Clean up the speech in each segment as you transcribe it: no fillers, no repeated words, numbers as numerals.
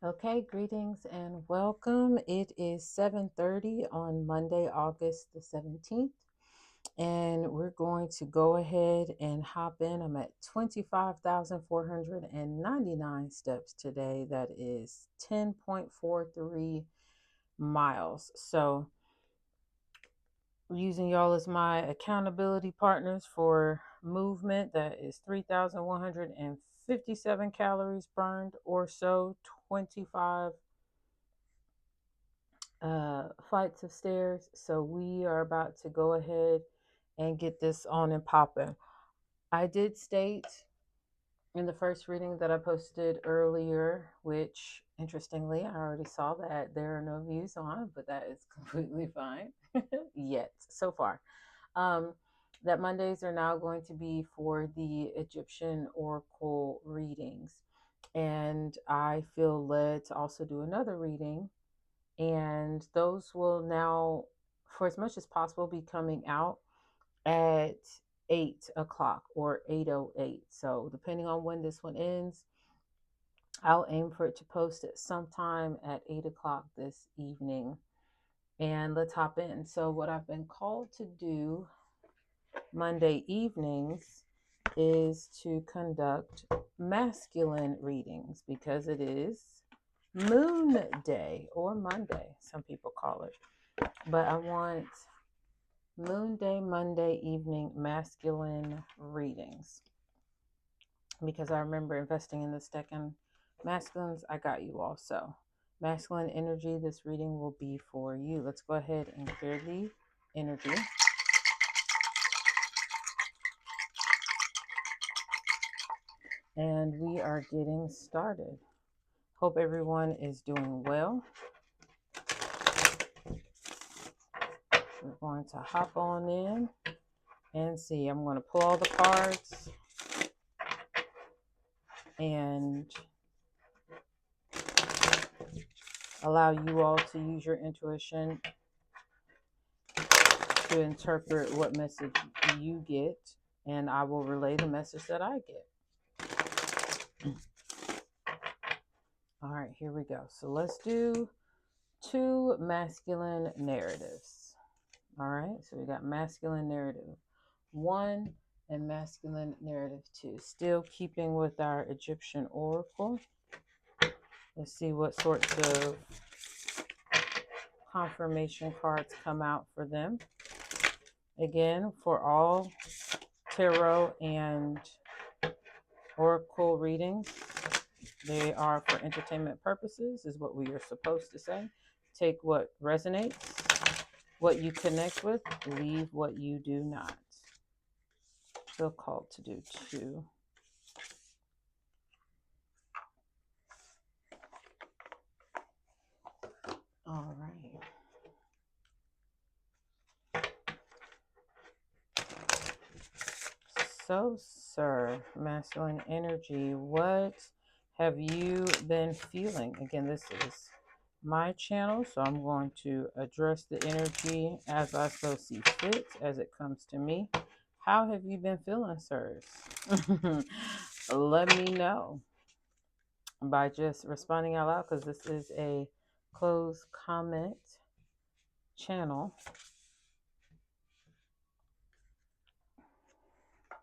Okay, greetings and welcome. It is 7:30 on Monday, August the 17th, and we're going to go ahead and hop in. I'm at 25,499 steps today. That is 10.43 miles. So, using y'all as my accountability partners for movement, that is 3,157 calories burned or so, 25 flights of stairs. So we are about to go ahead and get this on and popping. I did state in the first reading that I posted earlier, which interestingly, I already saw that there are no views on, but that is completely fine yet so far. That Mondays are now going to be for the Egyptian oracle readings. And I feel led to also do another reading, and those will now, for as much as possible, be coming out at 8 o'clock or 8:08. So depending on when this one ends, I'll aim for it to post at sometime at 8 o'clock this evening. And let's hop in. So what I've been called to do Monday evenings is to conduct masculine readings because it is Moon Day or Monday, some people call it. But I want Moon Day, Monday evening masculine readings because I remember investing in this deck and masculines. I got you all. So, masculine energy, this reading will be for you. Let's go ahead and clear the energy. And we are getting started. Hope everyone is doing well. We're going to hop on in and see. I'm going to pull all the cards and allow you all to use your intuition to interpret what message you get, and I will relay the message that I get. All right, here we go. So let's do 2 masculine narratives. All right, so we got masculine narrative 1 and masculine narrative 2. Still keeping with our Egyptian oracle. Let's see what sorts of confirmation cards come out for them. Again, for all tarot and oracle readings, they are for entertainment purposes, is what we are supposed to say. Take what resonates, what you connect with, leave what you do not. Feel called to do 2. All right. So, sir, masculine energy, what have you been feeling? Again, this is my channel, so I'm going to address the energy as I so see fit, as it comes to me. How have you been feeling, sirs? Let me know by just responding out loud, because this is a closed comment channel.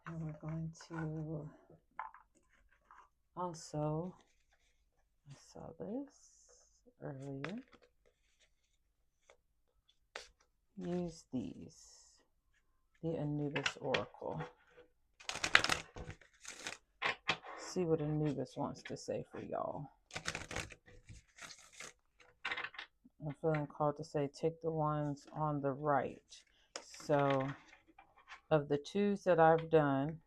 And we're going to also, I saw this earlier, use these, the Anubis Oracle. See what Anubis wants to say for y'all. I'm feeling called to say take the ones on the right. So of the 2s that I've done,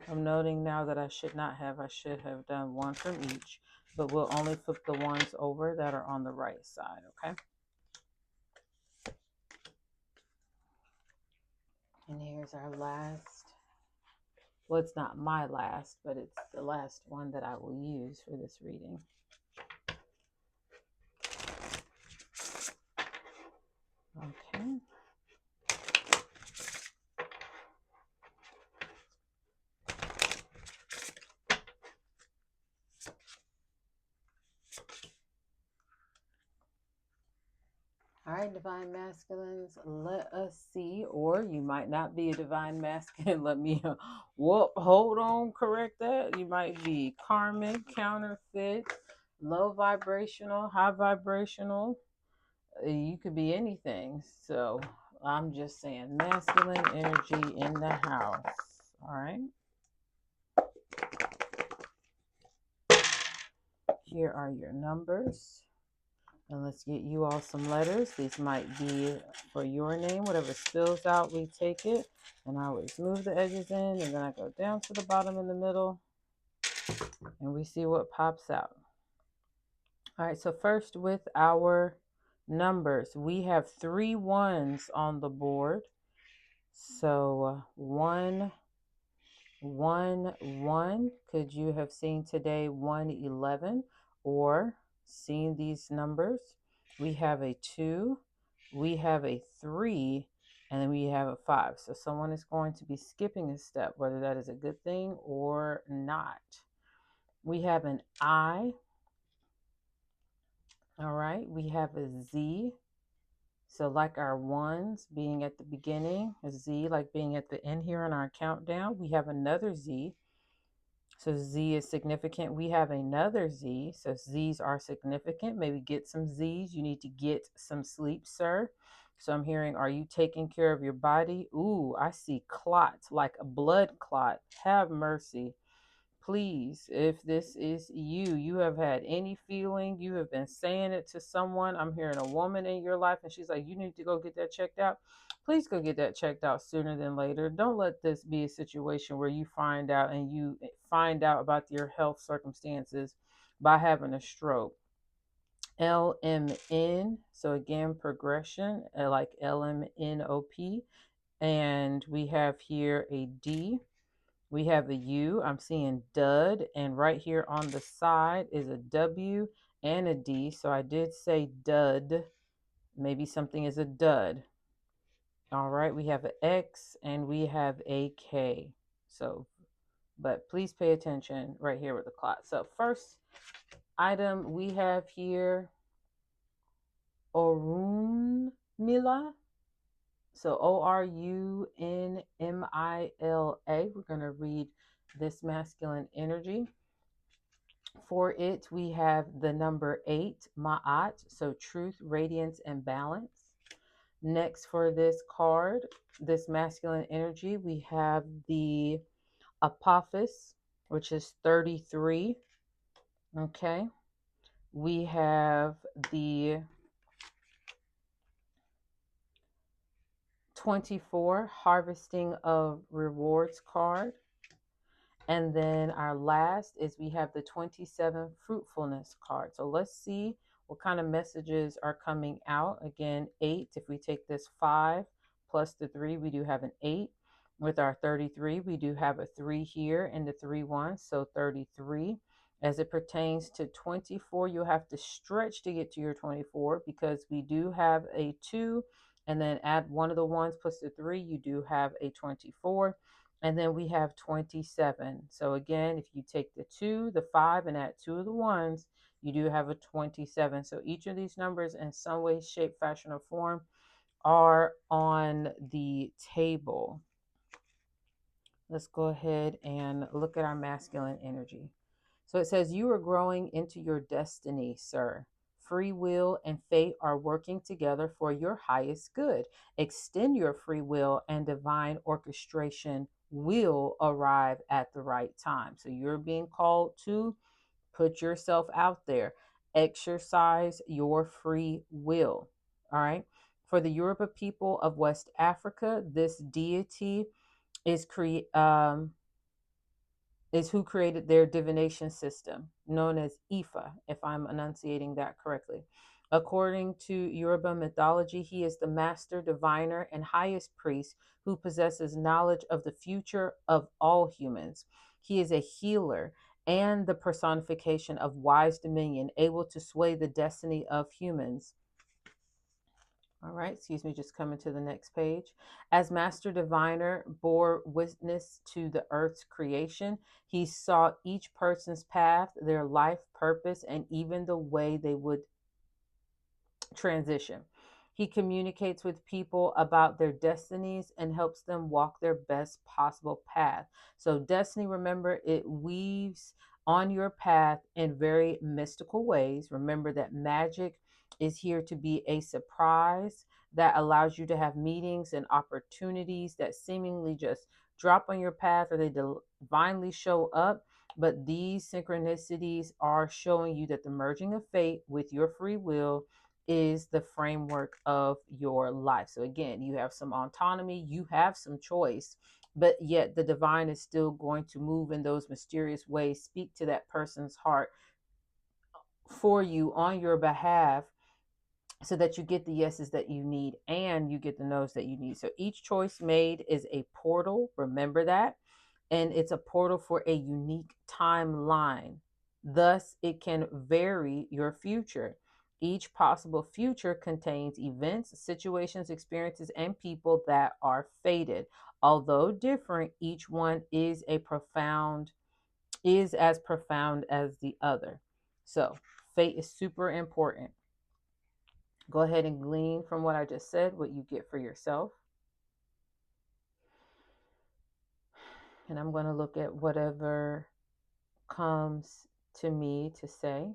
I'm noting now that I should have done 1 from each, but we'll only flip the ones over that are on the right side, okay? And here's our last, well, it's not my last, but it's the last one that I will use for this reading. Okay. All right, divine masculines, let us see, or you might not be a divine masculine. Let me, whoop, hold on, correct that. You might be karmic, counterfeit, low vibrational, high vibrational. You could be anything. So I'm just saying, masculine energy in the house. All right. Here are your numbers. And let's get you all some letters. These might be for your name. Whatever spills out, we take it. And I always move the edges in, and then I go down to the bottom in the middle, and we see what pops out. All right, so first with our numbers, we have 3 ones on the board. So 1, 1, 1. Could you have seen today 111 or seen these numbers? We have a 2, we have a 3, and then we have a 5. So someone is going to be skipping a step, whether that is a good thing or not. We have an I. All right, we have a Z. So like our ones being at the beginning, a Z like being at the end here in our countdown, we have another Z. So Z is significant. We have another Z. So Z's are significant. Maybe get some Z's. You need to get some sleep, sir. So I'm hearing, are you taking care of your body? Ooh, I see clots, like a blood clot. Have mercy. Please, if this is you, you have had any feeling, you have been saying it to someone. I'm hearing a woman in your life, and she's like, you need to go get that checked out. Please go get that checked out sooner than later. Don't let this be a situation where you find out about your health circumstances by having a stroke. LMN, so again, progression, like LMNOP. And we have here a D. We have a U. I'm seeing dud. And right here on the side is a W and a D. So I did say dud. Maybe something is a dud. All right. We have an X and we have a K. So, but please pay attention right here with the clock. So first item we have here, Orunmila. So Orunmila. We're going to read this masculine energy. For it, we have the number 8, Ma'at, so truth, radiance, and balance. Next, for this card, this masculine energy, we have the Apophis, which is 33. Okay. We have the 24, Harvesting of Rewards card. And then our last is we have the 27, Fruitfulness card. So let's see what kind of messages are coming out. Again, 8, if we take this 5 plus the 3, we do have an 8. With our 33, we do have a 3 here and the 3 1, so 33. As it pertains to 24, you'll have to stretch to get to your 24 because we do have a 2, and then add one of the ones plus the 3, you do have a 24. And then we have 27. So again, if you take the 2, the 5, and add 2 of the ones, you do have a 27. So each of these numbers in some way, shape, fashion, or form are on the table. Let's go ahead and look at our masculine energy. So it says, you are growing into your destiny, sir. Free will and fate are working together for your highest good. Extend your free will, and divine orchestration will arrive at the right time. So you're being called to put yourself out there. Exercise your free will. All right. For the Yoruba people of West Africa, this deity is who created their divination system, known as Ifa, if I'm enunciating that correctly. According to Yoruba mythology, he is the master diviner and highest priest who possesses knowledge of the future of all humans. He is a healer and the personification of wise dominion, able to sway the destiny of humans. All right, excuse me, just coming to the next page. As Master Diviner bore witness to the earth's creation, he saw each person's path, their life purpose, and even the way they would transition. He communicates with people about their destinies and helps them walk their best possible path. So, destiny, remember, it weaves on your path in very mystical ways. Remember that magic is here to be a surprise that allows you to have meetings and opportunities that seemingly just drop on your path or they divinely show up. But these synchronicities are showing you that the merging of fate with your free will is the framework of your life. So again, you have some autonomy, you have some choice, but yet the divine is still going to move in those mysterious ways, speak to that person's heart for you on your behalf so that you get the yeses that you need and you get the nos that you need. So each choice made is a portal. Remember that. And it's a portal for a unique timeline. Thus, it can vary your future. Each possible future contains events, situations, experiences, and people that are fated. Although different, each one is as profound as the other. So, fate is super important. Go ahead and glean from what I just said, what you get for yourself. And I'm going to look at whatever comes to me to say.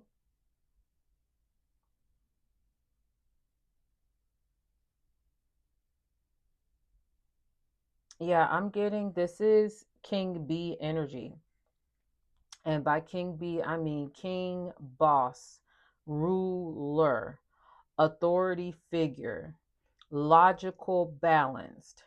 Yeah, I'm getting this is King B energy. And by King B, I mean king, boss, ruler, authority figure, logical, balanced,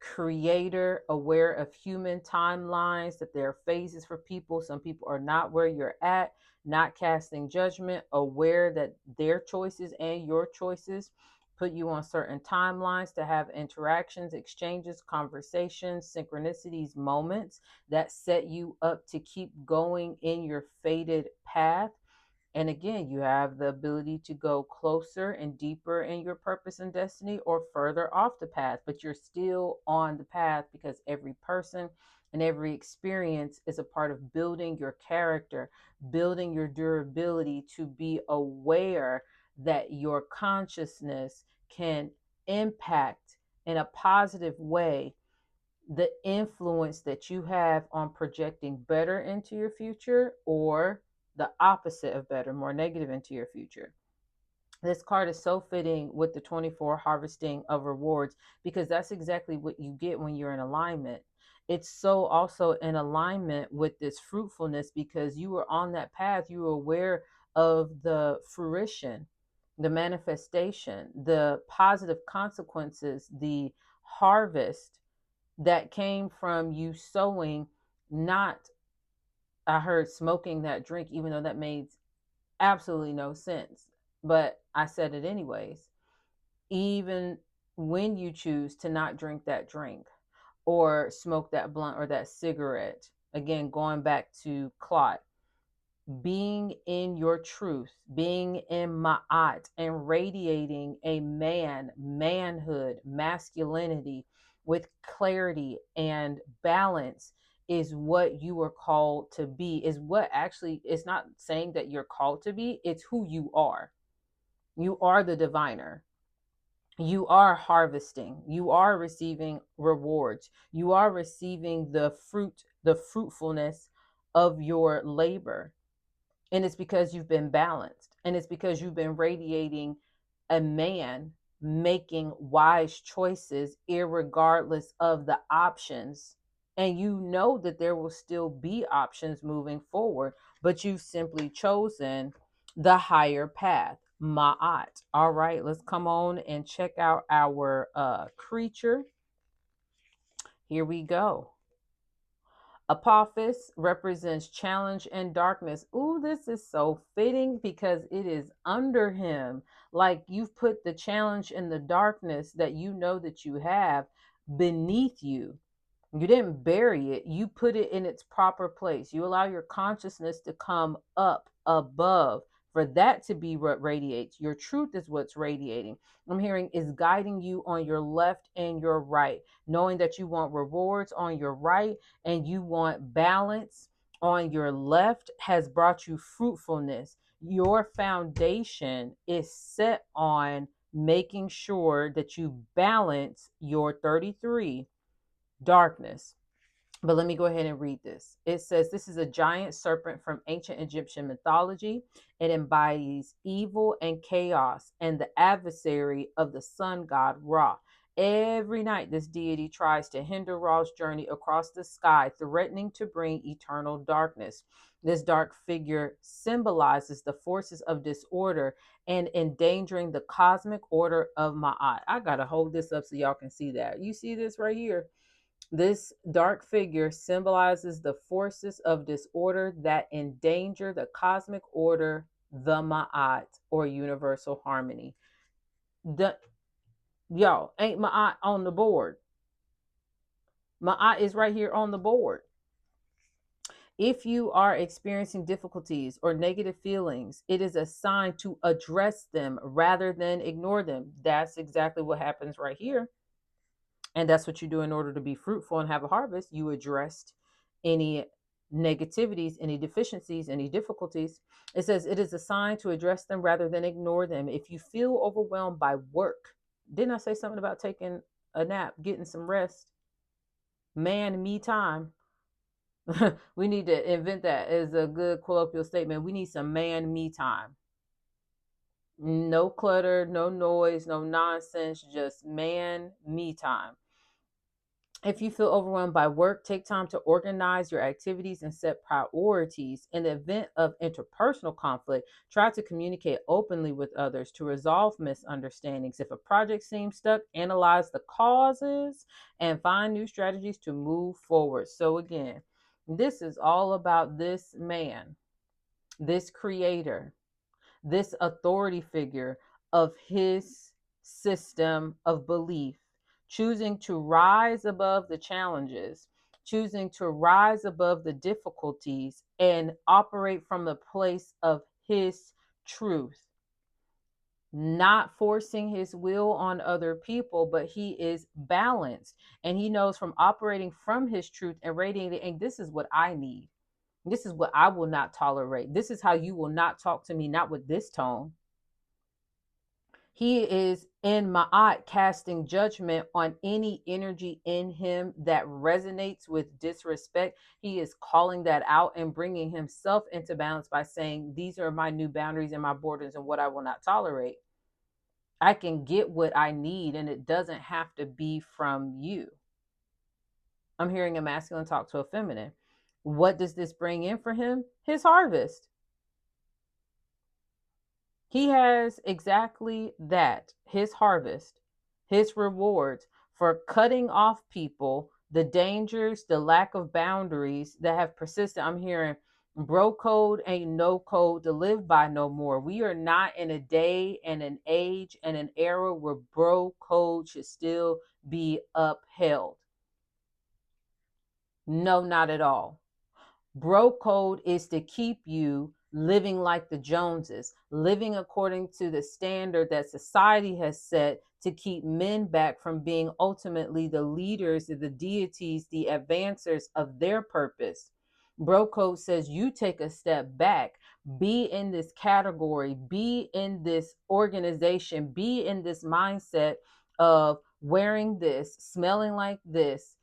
creator, aware of human timelines, that there are phases for people. Some people are not where you're at, not casting judgment, aware that their choices and your choices put you on certain timelines to have interactions, exchanges, conversations, synchronicities, moments that set you up to keep going in your fated path. And again, you have the ability to go closer and deeper in your purpose and destiny or further off the path, but you're still on the path because every person and every experience is a part of building your character, building your durability to be aware that your consciousness can impact in a positive way the influence that you have on projecting better into your future or the opposite of better, more negative into your future. This card is so fitting with the 24 harvesting of rewards because that's exactly what you get when you're in alignment. It's so also in alignment with this fruitfulness because you were on that path, you were aware of the fruition, the manifestation, the positive consequences, the harvest that came from you sowing, not, I heard smoking that drink, even though that made absolutely no sense. But I said it anyways. Even when you choose to not drink that drink or smoke that blunt or that cigarette, again, going back to clot, being in your truth, being in ma'at, and radiating a manhood, masculinity with clarity and balance is what you are called to be, is what actually, it's not saying that you're called to be, it's who you are. You are the diviner. You are harvesting. You are receiving rewards. You are receiving the fruit, the fruitfulness of your labor, and it's because you've been balanced. And it's because you've been radiating a man making wise choices, irregardless of the options. And you know that there will still be options moving forward, but you've simply chosen the higher path. Ma'at. All right, let's come on and check out our creature. Here we go. Apophis represents challenge and darkness. Ooh, this is so fitting because it is under him. Like you've put the challenge and the darkness that you know that you have beneath you. You didn't bury it, you put it in its proper place. You allow your consciousness to come up above for that to be what radiates. Your truth is what's radiating. I'm hearing is guiding you on your left and your right, knowing that you want rewards on your right and you want balance on your left has brought you fruitfulness. Your foundation is set on making sure that you balance your 33 darkness. But let me go ahead and read this. It says, this is a giant serpent from ancient Egyptian mythology. It embodies evil and chaos and the adversary of the sun god Ra. Every night, this deity tries to hinder Ra's journey across the sky, threatening to bring eternal darkness. This dark figure symbolizes the forces of disorder and endangering the cosmic order of Ma'at. I got to hold this up so y'all can see that. You see this right here? This dark figure symbolizes the forces of disorder that endanger the cosmic order, the Ma'at, or universal harmony. Y'all, ain't Ma'at on the board? Ma'at is right here on the board. If you are experiencing difficulties or negative feelings, it is a sign to address them rather than ignore them. That's exactly what happens right here. And that's what you do in order to be fruitful and have a harvest. You addressed any negativities, any deficiencies, any difficulties. It says it is a sign to address them rather than ignore them. If you feel overwhelmed by work, didn't I say something about taking a nap, getting some rest? Man, me time. We need to invent that as a good colloquial statement. We need some man, me time. No clutter, no noise, no nonsense, just man, me time. If you feel overwhelmed by work, take time to organize your activities and set priorities. In the event of interpersonal conflict, try to communicate openly with others to resolve misunderstandings. If a project seems stuck, analyze the causes and find new strategies to move forward. So, again, this is all about this man, this creator, this authority figure of his system of belief, choosing to rise above the challenges, choosing to rise above the difficulties and operate from the place of his truth, not forcing his will on other people, but he is balanced and he knows from operating from his truth and radiating, and this is what I need. This is what I will not tolerate. This is how you will not talk to me, not with this tone. He is in Ma'at casting judgment on any energy in him that resonates with disrespect. He is calling that out and bringing himself into balance by saying, these are my new boundaries and my borders and what I will not tolerate. I can get what I need and it doesn't have to be from you. I'm hearing a masculine talk to a feminine. What does this bring in for him? His harvest. He has exactly that, his harvest, his rewards for cutting off people, the dangers, the lack of boundaries that have persisted. I'm hearing bro code ain't no code to live by no more. We are not in a day and an age and an era where bro code should still be upheld. No, not at all. Bro code is to keep you living like the Joneses, living according to the standard that society has set to keep men back from being ultimately the leaders, the deities, the advancers of their purpose. Bro code says you take a step back, be in this category, be in this organization, be in this mindset of wearing this, smelling like this,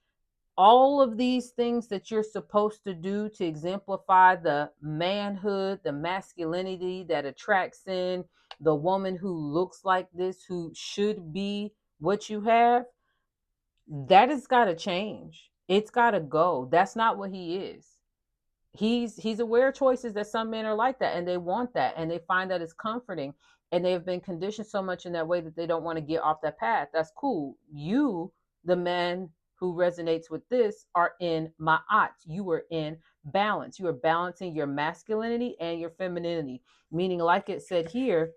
all of these things that you're supposed to do to exemplify the manhood, the masculinity that attracts in the woman who looks like this, who should be what you have, that has got to change. It's got to go. That's not what he is. He's aware of choices that some men are like that and they want that and they find that it's comforting and they've been conditioned so much in that way that they don't want to get off that path. That's cool. You, the man who resonates with this, are in ma'at. You are in balance. You are balancing your masculinity and your femininity, meaning, like it said here,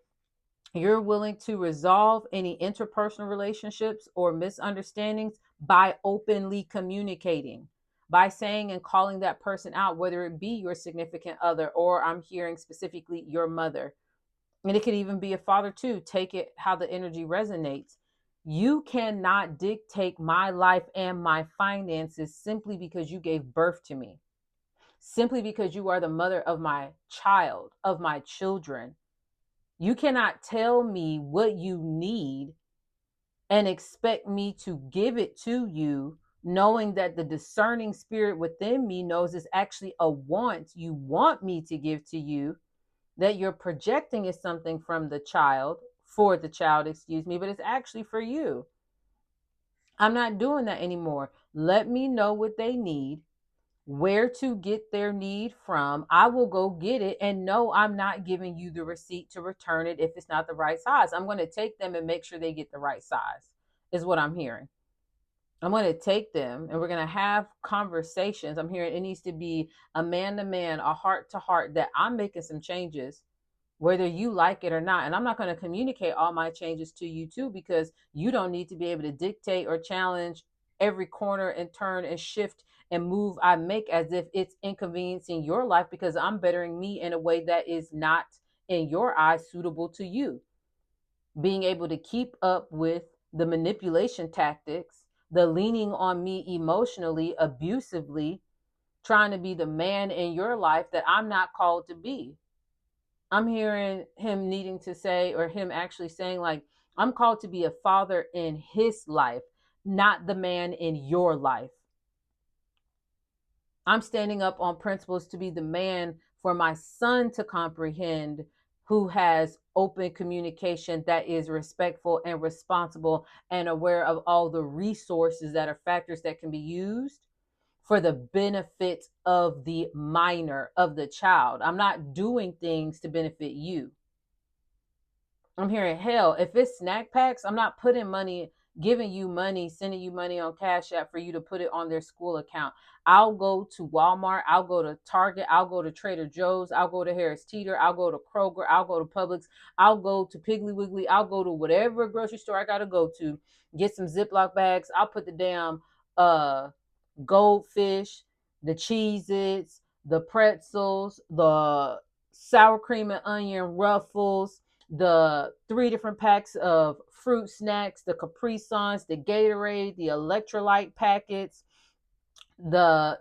you're willing to resolve any interpersonal relationships or misunderstandings by openly communicating, by saying and calling that person out, whether it be your significant other or I'm hearing specifically your mother And it could even be a father too. Take it how the energy resonates. You cannot dictate my life and my finances simply because you gave birth to me, simply because you are the mother of my child, of my children. You cannot tell me what you need and expect me to give it to you, knowing that the discerning spirit within me knows it's actually a want you want me to give to you, that you're projecting is something from the child, for the child, excuse me, but it's actually for you. I'm not doing that anymore. Let me know what they need, where to get their need from. I will go get it. And no, I'm not giving you the receipt to return it if it's not the right size. I'm going to take them and make sure they get the right size, is what I'm hearing. I'm going to take them and we're going to have conversations. I'm hearing it needs to be a man to man, a heart to heart, that I'm making some changes whether you like it or not. And I'm not going to communicate all my changes to you too, because you don't need to be able to dictate or challenge every corner and turn and shift and move I make as if it's inconveniencing your life, because I'm bettering me in a way that is not in your eyes suitable to you. Being able to keep up with the manipulation tactics, the leaning on me emotionally, abusively, trying to be the man in your life that I'm not called to be. I'm hearing him needing to say, or him actually saying, like, I'm called to be a father in his life, not the man in your life. I'm standing up on principles to be the man for my son to comprehend, who has open communication, that is respectful and responsible and aware of all the resources that are factors that can be used for the benefit of the minor, of the child. I'm not doing things to benefit you. I'm hearing, hell, if it's snack packs, I'm not putting money, giving you money, sending you money on Cash App for you to put it on their school account. I'll go to Walmart, I'll go to Target, I'll go to Trader Joe's, I'll go to Harris Teeter, I'll go to Kroger, I'll go to Publix, I'll go to Piggly Wiggly, I'll go to whatever grocery store I gotta go to, get some Ziploc bags. I'll put the damn goldfish, the Cheez-Its, the pretzels, the sour cream and onion ruffles, the 3 different packs of fruit snacks, the Capri Suns, the Gatorade, the electrolyte packets, the,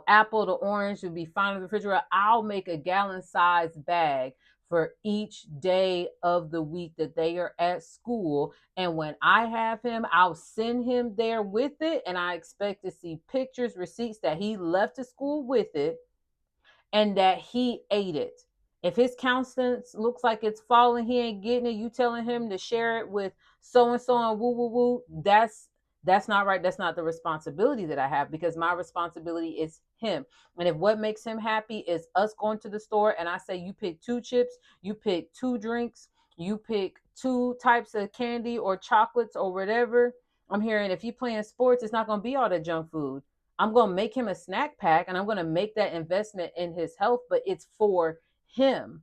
apple, the orange would be fine in the refrigerator. I'll make a gallon size bag for each day of the week that they are at school. And when I have him, I'll send him there with it. And I expect to see pictures, receipts that he left to school with it and that he ate it. If his countenance looks like it's falling, he ain't getting it. You telling him to share it with so and so and woo woo woo. That's not right. That's not the responsibility that I have, because my responsibility is him. And if what makes him happy is us going to the store and I say, you pick 2 chips, you pick 2 drinks, you pick 2 types of candy or chocolates or whatever. I'm hearing, if you playing sports, it's not going to be all that junk food. I'm going to make him a snack pack and I'm going to make that investment in his health, but it's for him.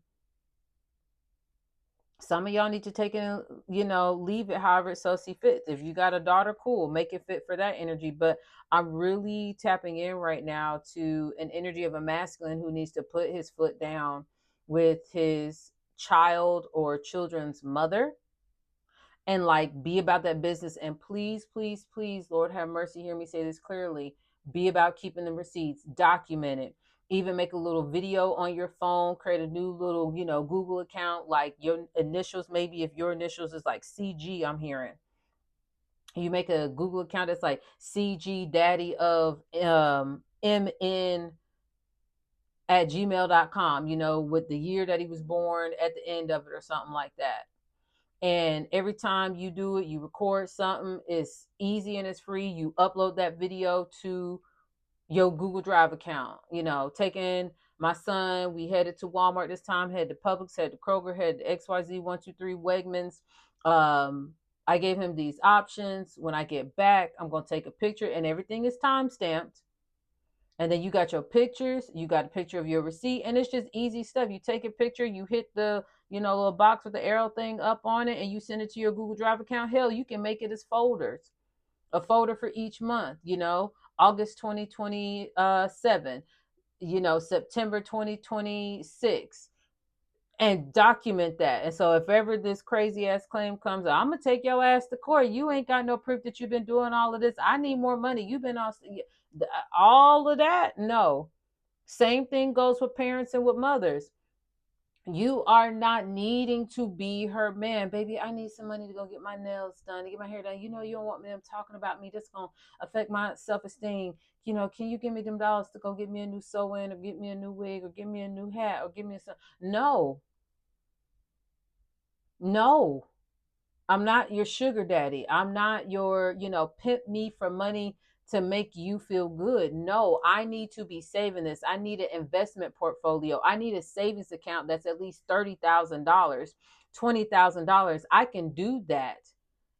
Some of y'all need to take it, leave it however it so see fit. If you got a daughter, cool, make it fit for that energy. But I'm really tapping in right now to an energy of a masculine who needs to put his foot down with his child or children's mother and like be about that business. And please, please, please, Lord have mercy, hear me say this clearly. Be about keeping the receipts, document it. Even make a little video on your phone, create a new little, Google account, like your initials. Maybe if your initials is like CG, I'm hearing. You make a Google account that's like CG daddy of MN at gmail.com, with the year that he was born at the end of it or something like that. And every time you do it, you record something. It's easy and it's free. You upload that video to your Google Drive account. Taking my son, we headed to Walmart this time, head to Publix, head to Kroger, head to XYZ 123 Wegmans. I gave him these options. When I get back, I'm going to take a picture and everything is time stamped. And then you got your pictures, you got a picture of your receipt, and it's just easy stuff. You take a picture, you hit the, little box with the arrow thing up on it, and you send it to your Google Drive account. Hell, you can make it as folders, a folder for each month, August 2027, September 2026, and document that. And so if ever this crazy ass claim comes, I'm gonna take your ass to court. You ain't got no proof that you've been doing all of this. I need more money. You've been on all of that. No. Same thing goes with parents and with mothers. You are not needing to be her man. Baby, I need some money to go get my nails done, to get my hair done. You know, you don't want them talking about me. That's going to affect my self-esteem. You know, can you give me them dollars to go get me a new sew-in or get me a new wig or give me a new hat or give me a... No. No. I'm not your sugar daddy. I'm not your, pimp me for money to make you feel good. No, I need to be saving this. I need an investment portfolio. I need a savings account that's at least $30,000, $20,000. I can do that.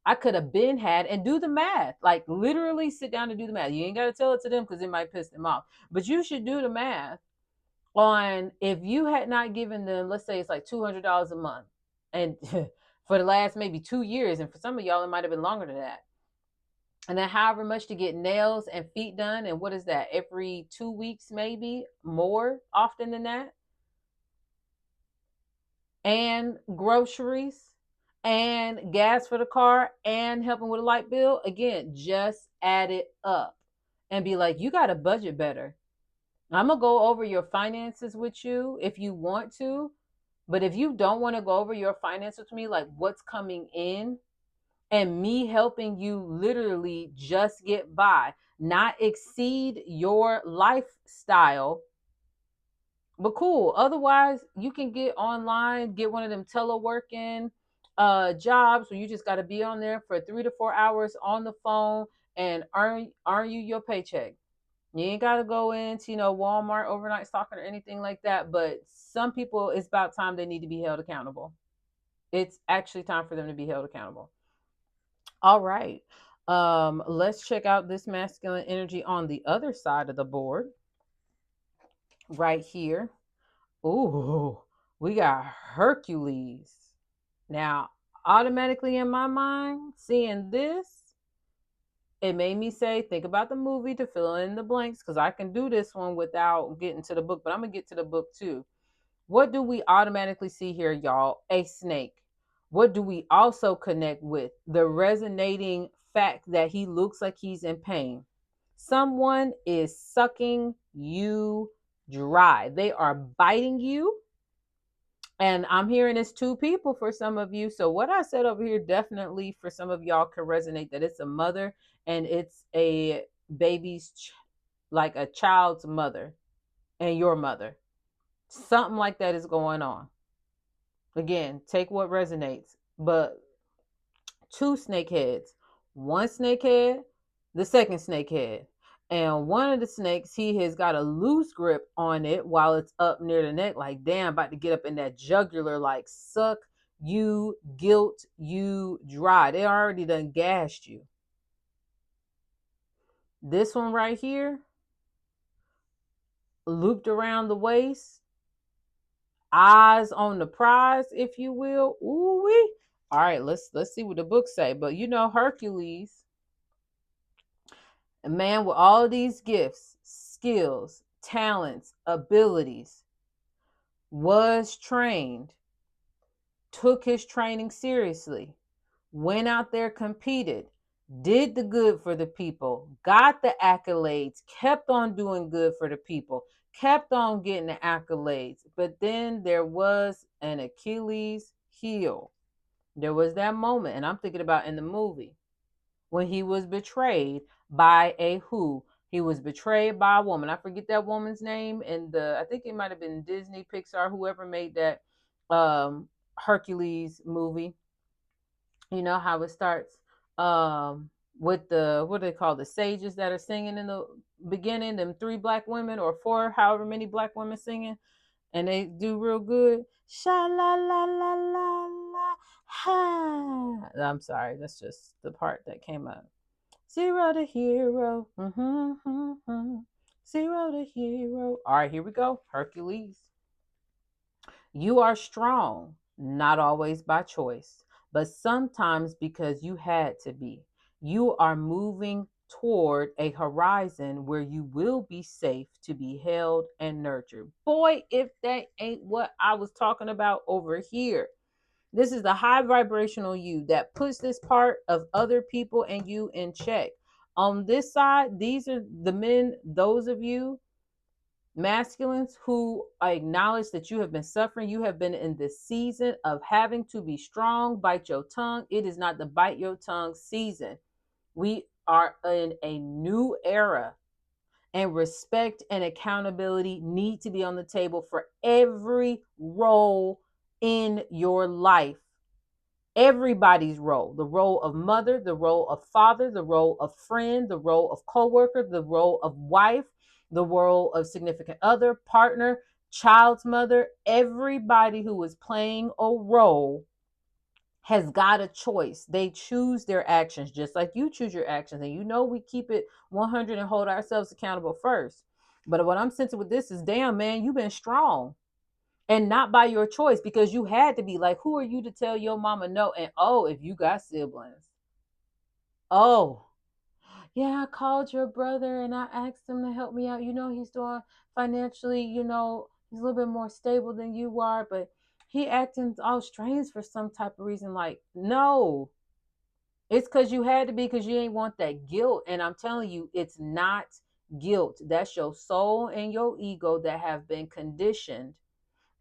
I could have been had and do the math. Like literally sit down and do the math. You ain't got to tell it to them because it might piss them off. But you should do the math on if you had not given them, let's say it's like $200 a month. And for the last maybe 2 years, and for some of y'all it might have been longer than that, and then however much to get nails and feet done, and what is that, every 2 weeks, maybe more often than that, and groceries and gas for the car and helping with a light bill. Again, just add it up and be like, you got to budget better. I'm gonna go over your finances with you if you want to, but if you don't want to go over your finances with me, like what's coming in, and me helping you literally just get by, not exceed your lifestyle. But cool. Otherwise, you can get online, get one of them teleworking jobs where you just got to be on there for 3 to 4 hours on the phone and earn you your paycheck. You ain't got to go into, Walmart overnight stocking or anything like that. But some people, it's about time they need to be held accountable. It's actually time for them to be held accountable. All right. Let's check out this masculine energy on the other side of the board. Right here. Ooh, we got Hercules. Now, automatically in my mind, seeing this, it made me say, think about the movie to fill in the blanks, because I can do this one without getting to the book, but I'm going to get to the book too. What do we automatically see here, y'all? A snake. What do we also connect with? The resonating fact that he looks like he's in pain. Someone is sucking you dry. They are biting you. And I'm hearing it's two people for some of you. So what I said over here definitely for some of y'all can resonate, that it's a mother and it's a baby's, like a child's mother and your mother. Something like that is going on. Again, take what resonates. But two snake heads. One snake head, the second snake head. And one of the snakes, he has got a loose grip on it while it's up near the neck, like, damn, about to get up in that jugular, like, suck you, guilt you dry. They already done gashed you. This one right here, looped around the waist, eyes on the prize, if you will. Ooh wee. All right, let's see what the books say. But Hercules, a man with all these gifts, skills, talents, abilities, was trained, took his training seriously, went out there, competed, did the good for the people, got the accolades, kept on doing good for the people, kept on getting the accolades. But then there was an Achilles heel. There was that moment, and I'm thinking about in the movie, when he was betrayed by a who? He was betrayed by a woman. I forget that woman's name. And I think it might have been Disney, Pixar, whoever made that Hercules movie. You know how it starts with the, what do they call, the sages that are singing in the beginning, them 3 black women or 4, however many black women singing, and they do real good. Sha la la la la la ha. I'm sorry, that's just the part that came up. Zero to hero. Zero to hero. All right, here we go. Hercules. You are strong, not always by choice, but sometimes because you had to be. You are moving toward a horizon where you will be safe to be held and nurtured. Boy, if that ain't what I was talking about over here. This is the high vibrational you that puts this part of other people and you in check. On this side, these are the men, those of you masculines who acknowledge that you have been suffering. You have been in this season of having to be strong, bite your tongue. It is not the bite your tongue season. We are in a new era, and respect and accountability need to be on the table for every role in your life. Everybody's role, the role of mother, the role of father, the role of friend, the role of co-worker, the role of wife, the role of significant other, partner, child's mother. Everybody who is playing a role has got a choice. They choose their actions just like you choose your actions. And you know, we keep it 100 and hold ourselves accountable first. But what I'm sensing with this is, damn, man, you've been strong, and not by your choice, because you had to be. Like, who are you to tell your mama no? And oh, if you got siblings, oh, yeah, I called your brother and I asked him to help me out. You know, he's doing financially, you know, he's a little bit more stable than you are, but he acting all strange for some type of reason. Like, no, it's because you had to be, because you ain't want that guilt. And I'm telling you, it's not guilt. That's your soul and your ego that have been conditioned,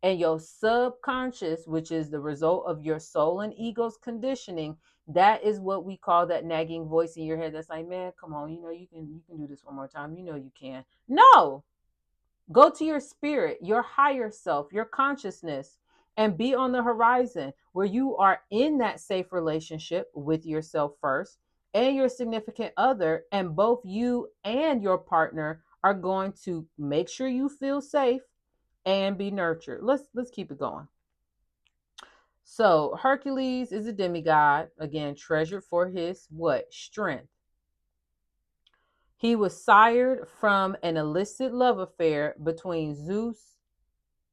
and your subconscious, which is the result of your soul and ego's conditioning. That is what we call that nagging voice in your head that's like, man, come on, you know, you can do this one more time, you know you can. No, go to your spirit, your higher self, your consciousness, and be on the horizon where you are in that safe relationship with yourself first and your significant other, and both you and your partner are going to make sure you feel safe and be nurtured. Let's keep it going. So Hercules is a demigod, again, treasured for his what? Strength. He was sired from an illicit love affair between Zeus.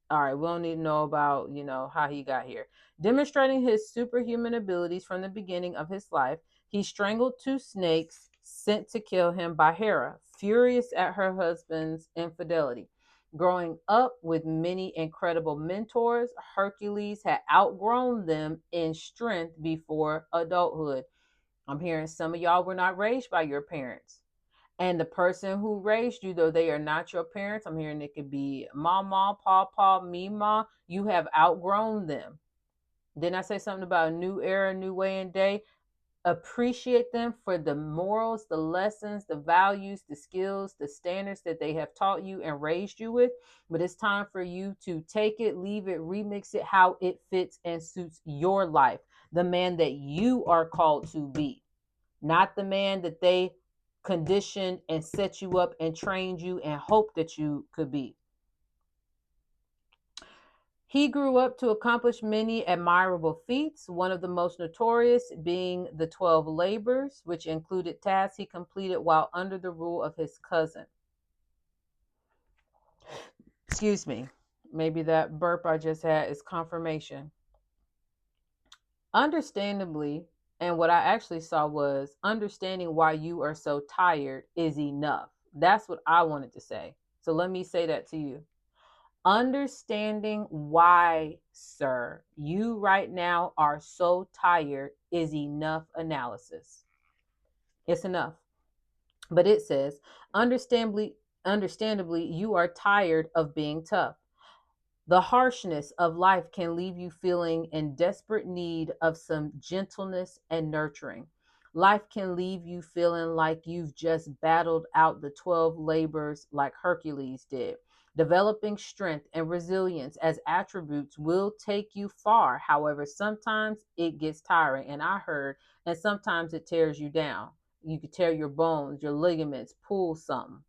All right, we don't need to know about, you know, how he got here. Demonstrating his superhuman abilities from the beginning of his life, he strangled two snakes sent to kill him by Hera, furious at her husband's infidelity. Growing up with many incredible mentors, Hercules had outgrown them in strength before adulthood. I'm hearing some of y'all were not raised by your parents. And the person who raised you, though they are not your parents, I'm hearing it could be mama, papa, mima. You have outgrown them. Didn't I say something about a new era, new way and day? Appreciate them for the morals, the lessons, the values, the skills, the standards that they have taught you and raised you with. But it's time for you to take it, leave it, remix it how it fits and suits your life. The man that you are called to be, not the man that they conditioned and set you up and trained you and hoped that you could be. He grew up to accomplish many admirable feats, one of the most notorious being the 12 labors, which included tasks he completed while under the rule of his cousin. Excuse me. Maybe that burp I just had is confirmation. Understandably, and what I actually saw was, understanding why you are so tired is enough. That's what I wanted to say. So let me say that to you. Understanding why, sir, you right now are so tired is enough analysis. It's enough. But it says, understandably, you are tired of being tough. The harshness of life can leave you feeling in desperate need of some gentleness and nurturing. Life can leave you feeling like you've just battled out the 12 labors like Hercules did. Developing strength and resilience as attributes will take you far. However, sometimes it gets tiring, and I heard, and sometimes it tears you down. You could tear your bones, your ligaments, pull something.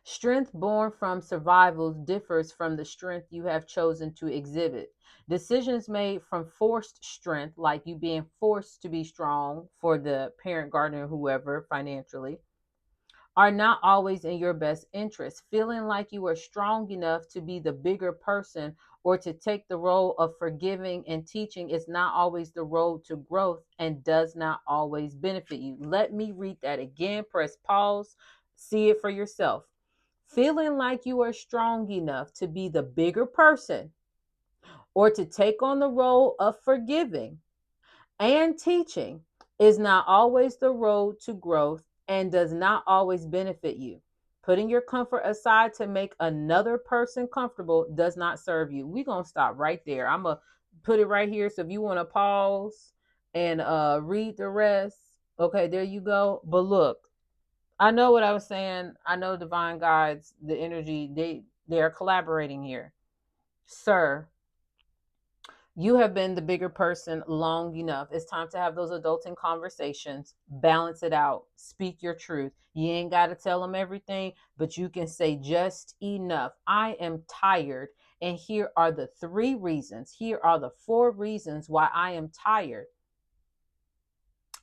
Strength born from survival differs from the strength you have chosen to exhibit. Decisions made from forced strength, like you being forced to be strong for the parent, guardian, whoever, financially, are not always in your best interest. Feeling like you are strong enough to be the bigger person or to take the role of forgiving and teaching is not always the road to growth and does not always benefit you. Let me read that again. Press pause, see it for yourself. Feeling like you are strong enough to be the bigger person or to take on the role of forgiving and teaching is not always the road to growth and does not always benefit you. Putting your comfort aside to make another person comfortable does not serve you. We're going to stop right there. I'm going to put it right here. So if you want to pause and read the rest, okay, there you go. But look, I know what I was saying. I know divine guides, the energy, they are collaborating here. Sir, you have been the bigger person long enough. It's time to have those adulting conversations. Balance it out. Speak your truth. You ain't got to tell them everything, but you can say just enough. I am tired. And here are the 3 reasons. Here are the 4 reasons why I am tired.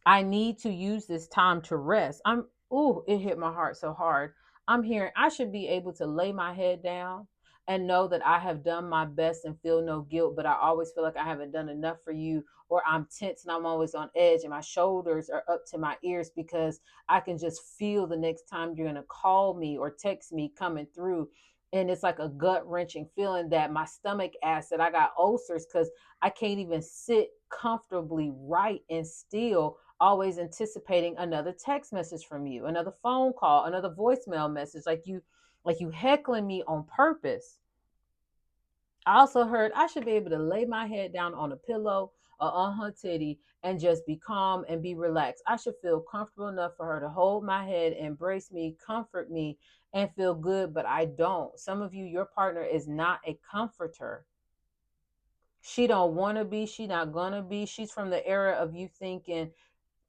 I need to use this time to rest. It hit my heart so hard. I'm hearing I should be able to lay my head down and know that I have done my best and feel no guilt, but I always feel like I haven't done enough for you, or I'm tense and I'm always on edge and my shoulders are up to my ears because I can just feel the next time you're going to call me or text me coming through. And it's like a gut wrenching feeling that my stomach acid, I got ulcers because I can't even sit comfortably right and still, always anticipating another text message from you, another phone call, another voicemail message, like you heckling me on purpose. I also heard I should be able to lay my head down on a pillow or on her titty and just be calm and be relaxed. I should feel comfortable enough for her to hold my head, embrace me, comfort me, and feel good, but I don't. Some of you, your partner is not a comforter. She don't want to be, she not gonna be. She's from the era of you thinking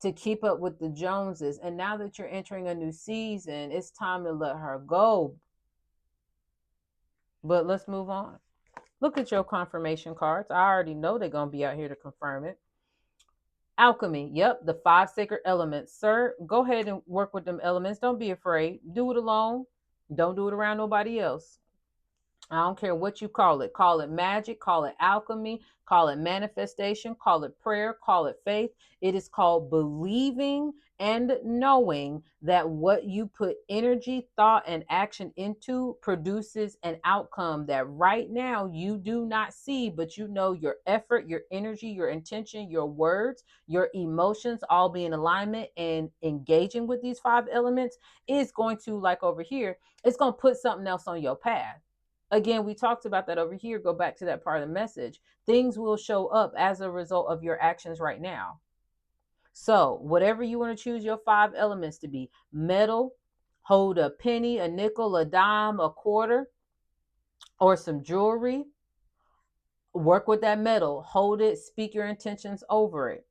to keep up with the Joneses. And now that you're entering a new season, it's time to let her go. But let's move on. Look at your confirmation cards. I already know they're going to be out here to confirm it. Alchemy. Yep, the 5 sacred elements. Sir, go ahead and work with them elements. Don't be afraid. Do it alone. Don't do it around nobody else. I don't care what you call it. Call it magic, call it alchemy, call it manifestation, call it prayer, call it faith. It is called believing and knowing that what you put energy, thought, and action into produces an outcome that right now you do not see, but you know your effort, your energy, your intention, your words, your emotions all be in alignment and engaging with these 5 elements is going to, like over here, it's going to put something else on your path. Again, we talked about that over here. Go back to that part of the message. Things will show up as a result of your actions right now. So, whatever you want to choose your 5 elements to be: metal, hold a penny, a nickel, a dime, a quarter, or some jewelry. Work with that metal, hold it, speak your intentions over it.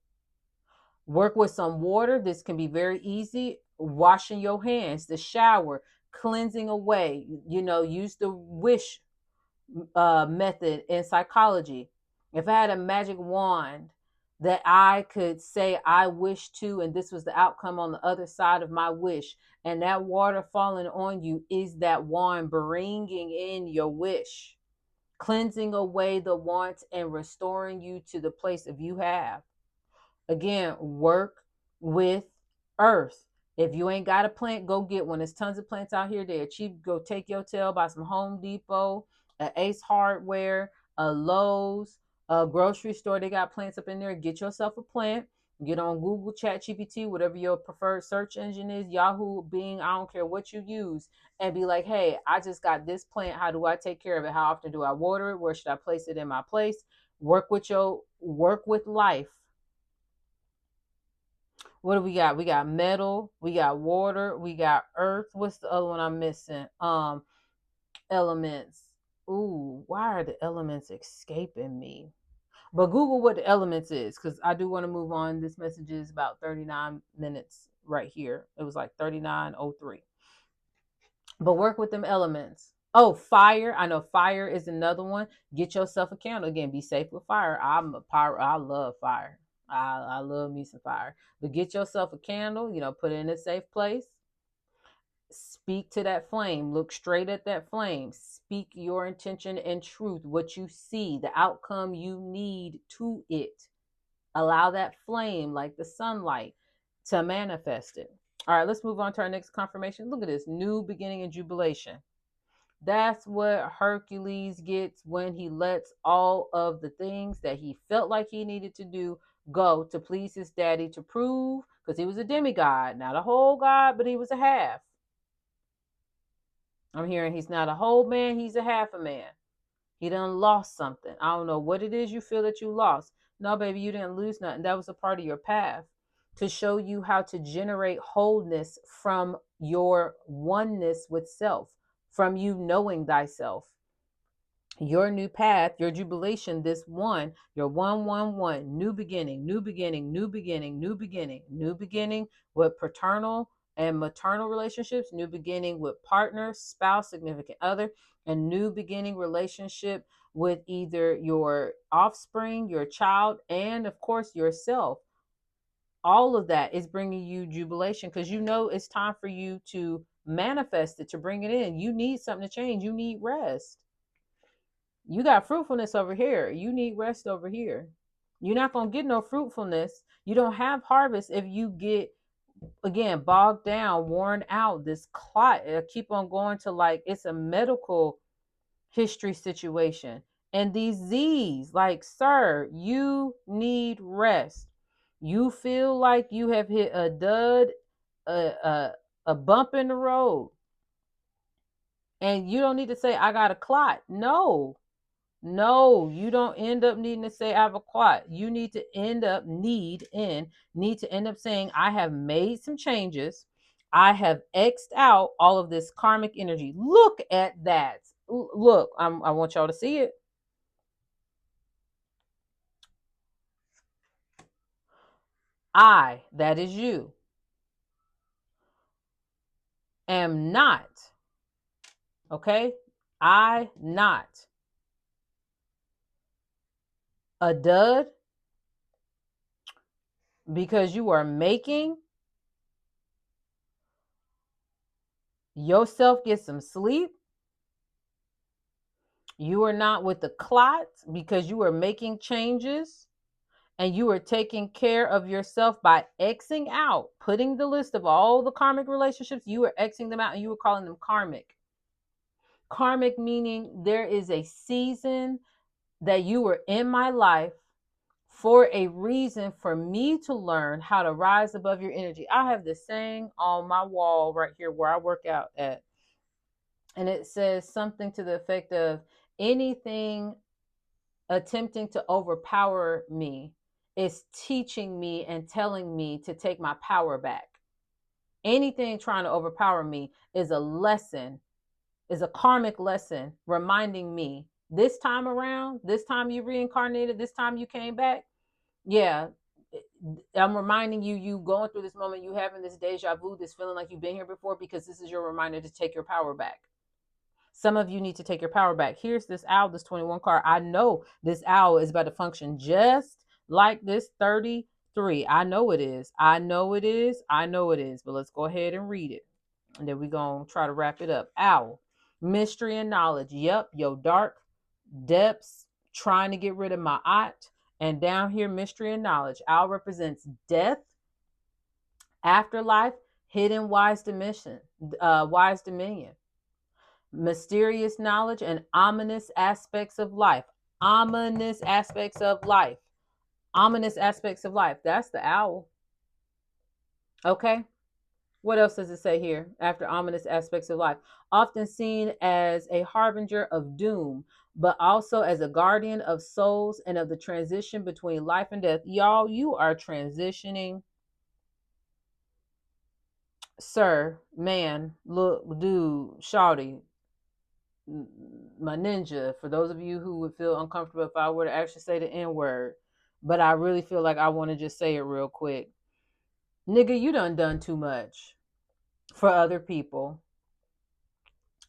Work with some water. This can be very easy. Washing your hands, the shower, cleansing away. Use the wish method in psychology. If I had a magic wand that I could say I wish to, and this was the outcome on the other side of my wish, and that water falling on you is that wand bringing in your wish, cleansing away the wants and restoring you to the place of you have. Again, work with earth. If you ain't got a plant, go get one. There's tons of plants out here. They're cheap. Go take your tail, buy some Home Depot, a Ace Hardware, a Lowe's, a grocery store. They got plants up in there. Get yourself a plant. Get on Google, Chat GPT, whatever your preferred search engine is, Yahoo, Bing, I don't care what you use, and be like, hey, I just got this plant. How do I take care of it? How often do I water it? Where should I place it in my place? Work with life. What do we got? We got metal, we got water, we got earth. What's the other one I'm missing? Elements. Ooh, why are the elements escaping me? But Google what the elements is, because I do want to move on. This message is about 39 minutes right here. It was like 39:03. But work with them elements. Oh, fire. I know fire is another one. Get yourself a candle. Again, be safe with fire. I love fire. I love me some fire. But get yourself a candle, put it in a safe place. Speak to that flame. Look straight at that flame. Speak your intention and truth, what you see, the outcome you need to it. Allow that flame, like the sunlight, to manifest it. All right, let's move on to our next confirmation. Look at this: new beginning and jubilation. That's what Hercules gets when he lets all of the things that he felt like he needed to do go to please his daddy, to prove, because he was a demigod, not a whole god, but he was a half. I'm hearing he's not a whole man, he's a half a man. He done lost something. I don't know what it is you feel that you lost. No, baby, you didn't lose nothing. That was a part of your path to show you how to generate wholeness from your oneness with self, from you knowing thyself. Your new path, your jubilation, this one, your 111, new beginning, new beginning, new beginning, new beginning, new beginning with paternal and maternal relationships, new beginning with partner, spouse, significant other, and new beginning relationship with either your offspring, your child, and of course yourself. All of that is bringing you jubilation because you know it's time for you to manifest it, to bring it in. You need something to change. You need rest. You got fruitfulness over here. You need rest over here. You're not going to get no fruitfulness. You don't have harvest if you get, again, bogged down, worn out, this clot. Keep on going to, like, it's a medical history situation. And these Z's, like, sir, you need rest. You feel like you have hit a dud, a, a, a bump in the road. And you don't need to say, I got a clot. No, you don't end up needing to say I have a quad. You need to end up saying I have made some changes. I have X'd out all of this karmic energy. Look at that. Look, I want y'all to see it. I, that is you, am not, okay? I not a dud because you are making yourself get some sleep. You are not with the clot because you are making changes and you are taking care of yourself by Xing out, putting the list of all the karmic relationships, you are Xing them out and you are calling them karmic. Karmic meaning there is a season that you were in my life for a reason for me to learn how to rise above your energy. I have this saying on my wall right here where I work out at. And it says something to the effect of anything attempting to overpower me is teaching me and telling me to take my power back. Anything trying to overpower me is a lesson, is a karmic lesson reminding me this time around, this time you reincarnated, this time you came back. Yeah, I'm reminding you, you going through this moment, you having this deja vu, this feeling like you've been here before, because this is your reminder to take your power back. Some of you need to take your power back. Here's this owl, this 21 card. I know this owl is about to function just like this 33. I know it is. I know it is. I know it is. But let's go ahead and read it. And then we're going to try to wrap it up. Owl, mystery and knowledge. Yep, your dark depths, trying to get rid of my aunt. And down here, mystery and knowledge. Owl represents death, afterlife, hidden wise dominion. Mysterious knowledge and ominous aspects of life. Ominous aspects of life. Ominous aspects of life. That's the owl. Okay. What else does it say here after ominous aspects of life? Often seen as a harbinger of doom, but also as a guardian of souls and of the transition between life and death. Y'all, you are transitioning. Sir, man, look, dude, shawty, my ninja, for those of you who would feel uncomfortable if I were to actually say the N word, but I really feel like I want to just say it real quick. Nigga, you done too much for other people.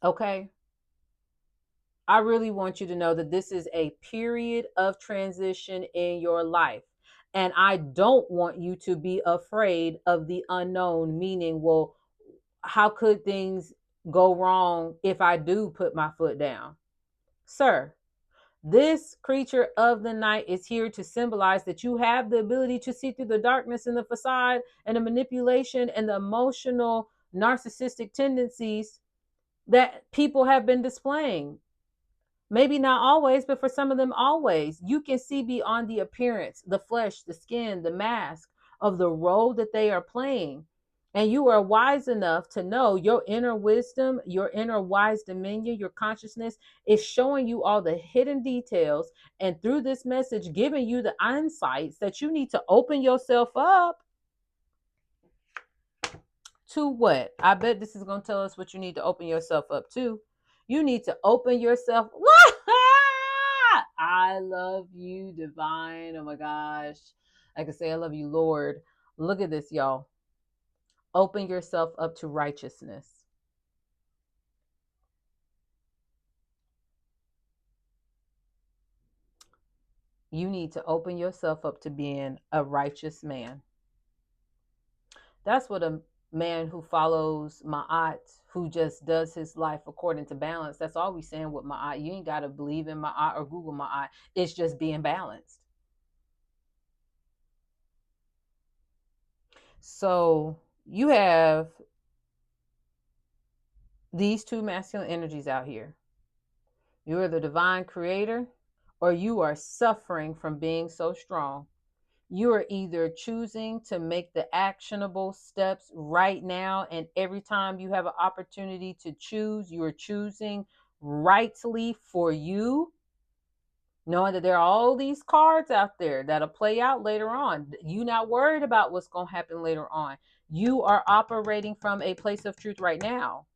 Okay? I really want you to know that this is a period of transition in your life. And I don't want you to be afraid of the unknown, meaning, well, how could things go wrong if I do put my foot down? Sir, this creature of the night is here to symbolize that you have the ability to see through the darkness and the facade and the manipulation and the emotional narcissistic tendencies that people have been displaying. Maybe not always, but for some of them, always. You can see beyond the appearance, the flesh, the skin, the mask of the role that they are playing. And you are wise enough to know your inner wisdom, your inner wise dominion, your consciousness is showing you all the hidden details. And through this message, giving you the insights that you need to open yourself up to what? I bet this is going to tell us what you need to open yourself up to. You need to open yourself. I love you, divine. Oh my gosh. I can say, I love you, Lord. Look at this, y'all. Open yourself up to righteousness. You need to open yourself up to being a righteous man. That's what a man who follows Ma'at, who just does his life according to balance. That's all we saying with Ma'at. You ain't got to believe in Ma'at or Google Ma'at. It's just being balanced. So you have these two masculine energies out here. You are the divine creator, or you are suffering from being so strong. You are either choosing to make the actionable steps right now, and every time you have an opportunity to choose, you are choosing rightly for you, knowing that there are all these cards out there that'll play out later on. You're not worried about what's going to happen later on. You are operating from a place of truth right now.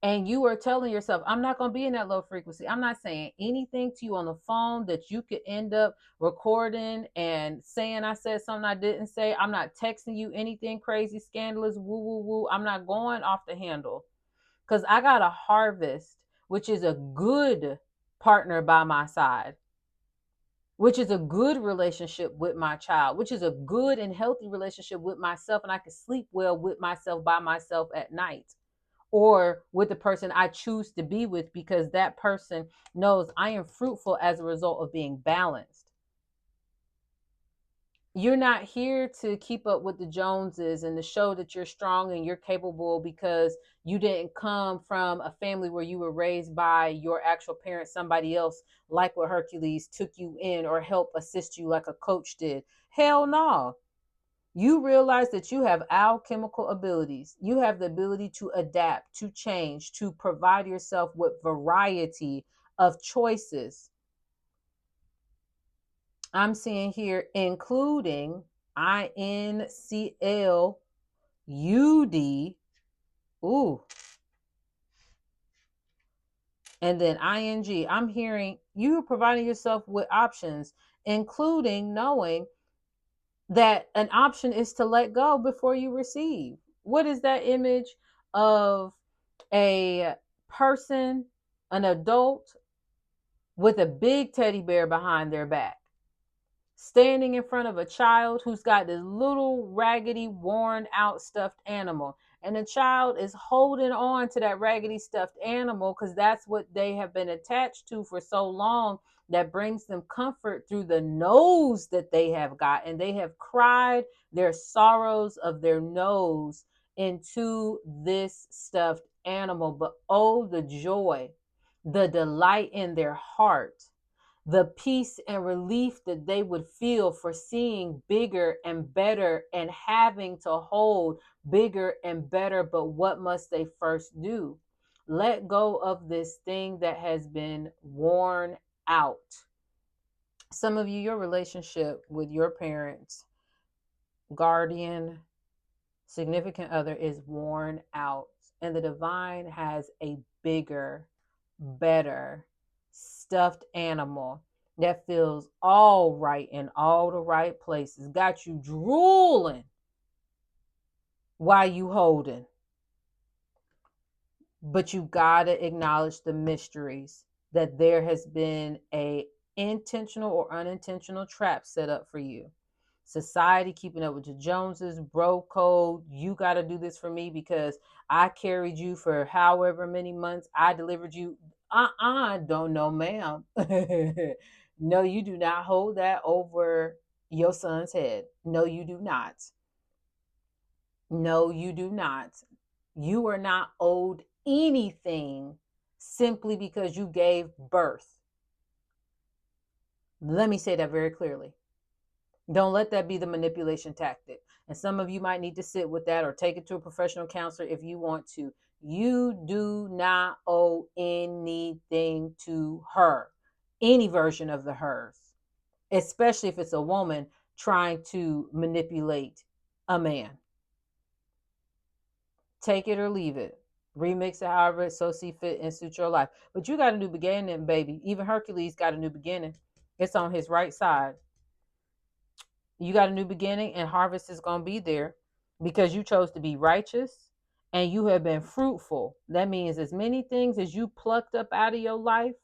And you are telling yourself, I'm not going to be in that low frequency. I'm not saying anything to you on the phone that you could end up recording and saying I said something I didn't say. I'm not texting you anything crazy, scandalous, woo, woo, woo. I'm not going off the handle because I got a harvest, which is a good partner by my side, which is a good relationship with my child, which is a good and healthy relationship with myself. And I can sleep well with myself by myself at night, or with the person I choose to be with, because that person knows I am fruitful as a result of being balanced. You're not here to keep up with the Joneses and to show that you're strong and you're capable because you didn't come from a family where you were raised by your actual parents, somebody else, like what Hercules took you in or helped assist you like a coach did. Hell no. You realize that you have alchemical abilities. You have the ability to adapt, to change, to provide yourself with variety of choices. I'm seeing here, including INCLUD. Ooh. And then ING. I'm hearing you providing yourself with options, including knowing that an option is to let go before you receive. What is that image of a person, an adult with a big teddy bear behind their back, standing in front of a child who's got this little raggedy, worn out stuffed animal? And the child is holding on to that raggedy stuffed animal because that's what they have been attached to for so long, that brings them comfort through the nose that they have got. And they have cried their sorrows of their nose into this stuffed animal. But oh, the joy, the delight in their heart, the peace and relief that they would feel for seeing bigger and better and having to hold bigger and better. But what must they first do? Let go of this thing that has been worn out. Some of you, your relationship with your parents, guardian, significant other is worn out, and the divine has a bigger, better stuffed animal that feels all right in all the right places, got you drooling while you holding. But you gotta acknowledge the mysteries, that there has been a intentional or unintentional trap set up for you. society, keeping up with the Joneses, bro code. You got to do this for me because I carried you for however many months. I delivered you. Don't know, ma'am. No, you do not hold that over your son's head. No, you do not. No, you do not. You are not owed anything simply because you gave birth. Let me say that very clearly. Don't let that be the manipulation tactic. And some of you might need to sit with that or take it to a professional counselor if you want to. You do not owe anything to her, any version of the hers, especially if it's a woman trying to manipulate a man. Take it or leave it. Remix it however it so see fit and suit your life. But you got a new beginning, baby. Even Hercules got a new beginning. It's on his right side. You got a new beginning, and harvest is going to be there because you chose to be righteous and you have been fruitful. That means as many things as you plucked up out of your life,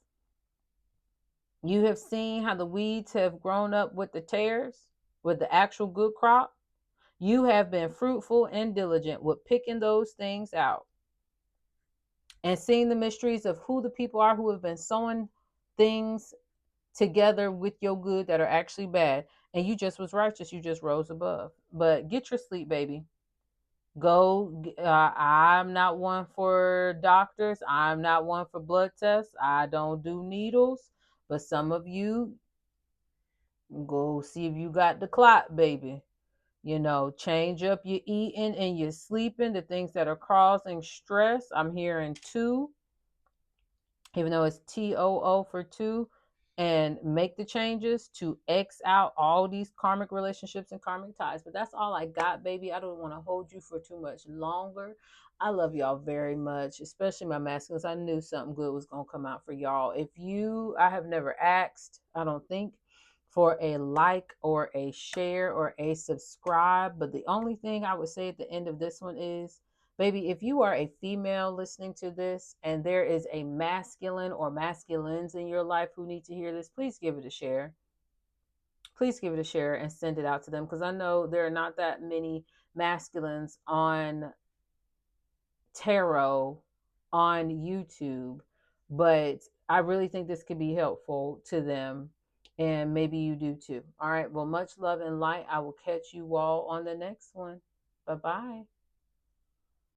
you have seen how the weeds have grown up with the tares, with the actual good crop. You have been fruitful and diligent with picking those things out and seeing the mysteries of who the people are who have been sowing things together with your good that are actually bad. And you just was righteous. You just rose above. But get your sleep, baby. Go. I'm not one for doctors. I'm not one for blood tests. I don't do needles. But some of you, go see if you got the clot, baby. Change up your eating and your sleeping, the things that are causing stress. I'm hearing two, even though it's TOO for two, and make the changes to X out all these karmic relationships and karmic ties. But that's all I got, baby. I don't want to hold you for too much longer. I love y'all very much, especially my masculines. I knew something good was going to come out for y'all. I have never asked, I don't think, for a like or a share or a subscribe. But the only thing I would say at the end of this one is, baby, if you are a female listening to this and there is a masculine or masculines in your life who need to hear this, please give it a share. Please give it a share and send it out to them, because I know there are not that many masculines on tarot on YouTube, but I really think this could be helpful to them, and maybe you do too. All right, well, much love and light. I will catch you all on the next one. Bye-bye.